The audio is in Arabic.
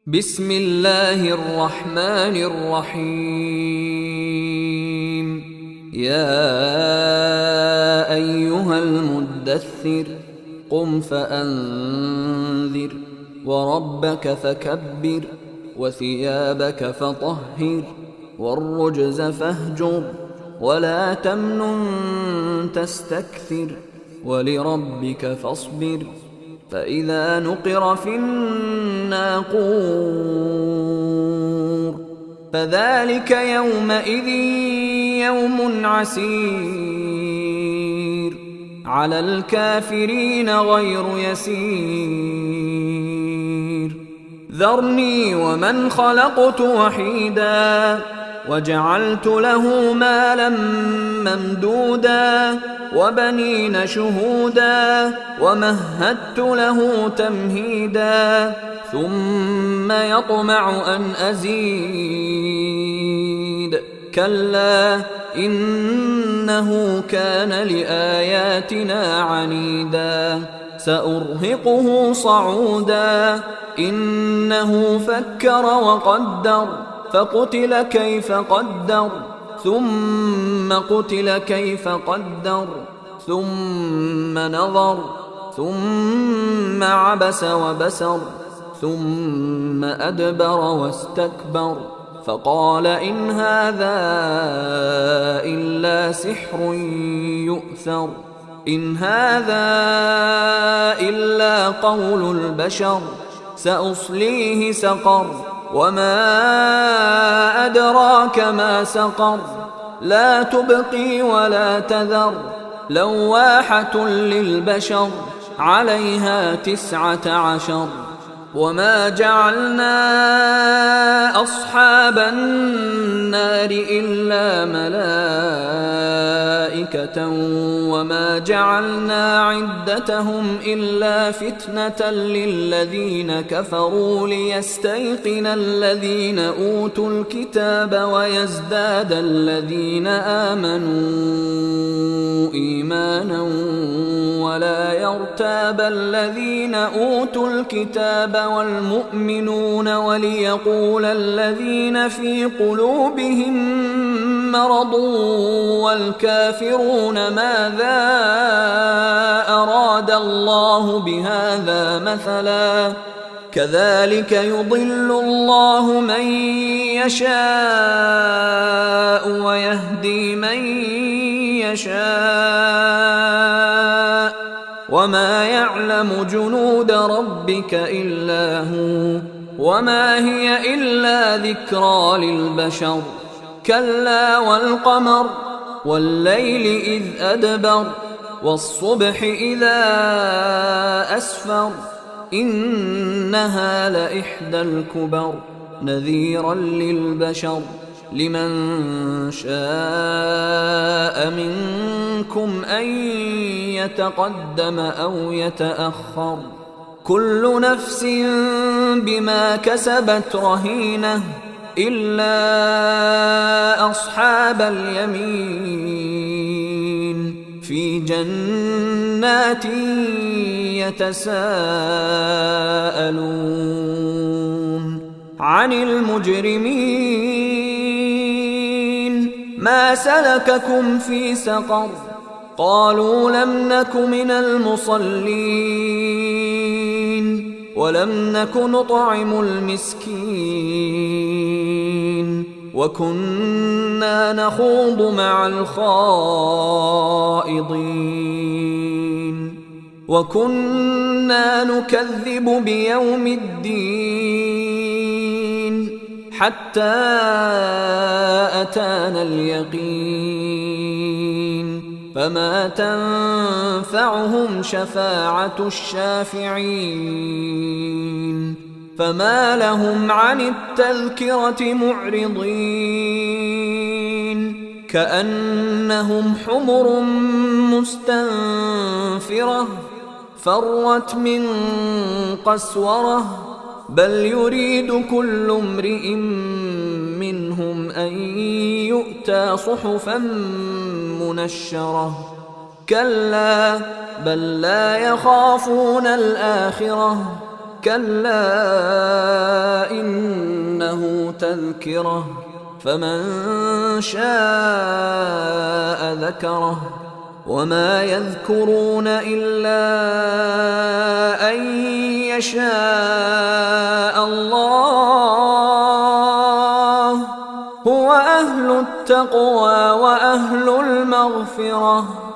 بسم الله الرحمن الرحيم. يا أيها المدثر قم فأنذر وربك فكبر وثيابك فطهر والرجز فاهجر ولا تمنن تستكثر ولربك فاصبر فإذا نقر في الناقور فذلك يومئذ يوم عسير على الكافرين غير يسير. ذرني ومن خلقت وحيدا وجعلت له مالا ممدودا وبنين شهودا ومهدت له تمهيدا ثم يطمع أن أزيد كلا إنه كان لآياتنا عنيدا سأرهقه صعودا إنه فكر وقدر فقتل كيف قدر ثم قتل كيف قدر ثم نظر ثم عبس وبسر ثم أدبر واستكبر فقال إن هذا إلا سحر يؤثر إن هذا إلا قول البشر سأصليه سقر وما أدراك ما سقر لا تبقي ولا تذر لواحة للبشر عليها 19 وما جعلنا أصحاب النار إلا ملائكة وما جعلنا عدتهم إلا فتنة للذين كفروا ليستيقن الذين أوتوا الكتاب ويزداد الذين آمنوا إيمانا ولا يرتاب الذين أوتوا الكتاب والمؤمنون وليقول الذين في قلوبهم مرض والكافرون ماذا أراد الله بهذا مثلا كذلك يضل الله من يشاء ويهدي من يشاء وما يعلم جنود ربك إلا هو وما هي إلا ذكرى للبشر كلا والقمر والليل إذ أدبر والصبح إذا أسفر إنها لإحدى الكبر نذيرا للبشر لمن شاء منكم أن يتقدم أو يتأخر كل نفس بما كسبت رهينة إلا أصحاب اليمين في جنات يتساءلون عن المجرمين ما سلككم في سقر قالوا لم نك من المصلين ولم نك نطعم المسكين وكنا نخوض مع الخائضين وكنا نكذب بيوم الدين حتى أتانا اليقين فما تنفعهم شفاعة الشافعين فما لهم عن التذكرة معرضين كأنهم حمر مستنفرة فرت من قسورة بل يريد كل امرئ منهم أن يؤتى صحفا منشرة كلا بل لا يخافون الآخرة كلا تذكرة فمن شاء ذكره وما يذكرون إلا أن يشاء الله هو أهل التقوى وأهل المغفرة.